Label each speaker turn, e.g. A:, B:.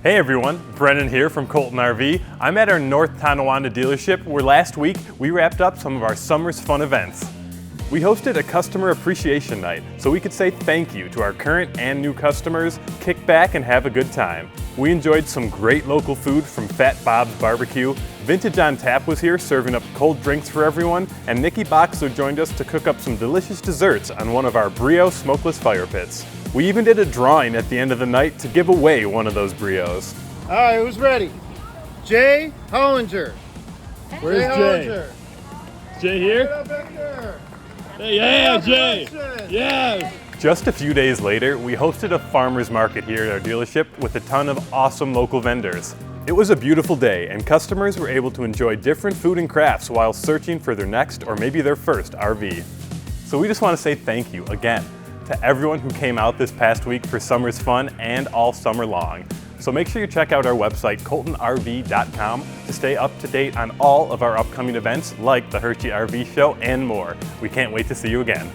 A: Hey everyone, Brennan here from Colton RV. I'm at our North Tonawanda dealership where last week we wrapped up some of our summer's fun events. We hosted a customer appreciation night so we could say thank you to our current and new customers, kick back and have a good time. We enjoyed some great local food from Fat Bob's Barbecue. Vintage on Tap was here serving up cold drinks for everyone, and Nikki Boxler joined us to cook up some delicious desserts on one of our Brio smokeless fire pits. We even did a drawing at the end of the night to give away one of those Brios.
B: All right, who's ready? Jay Hollinger.
A: Where's Jay? Jay here?
B: Get up back here.
A: Hey, yeah, Jay! Yes! Just a few days later, we hosted a farmer's market here at our dealership with a ton of awesome local vendors. It was a beautiful day, and customers were able to enjoy different food and crafts while searching for their next or maybe their first RV. So we just want to say thank you again to everyone who came out this past week for summer's fun and all summer long. So make sure you check out our website, coltonrv.com, to stay up to date on all of our upcoming events like the Hershey RV Show and more. We can't wait to see you again.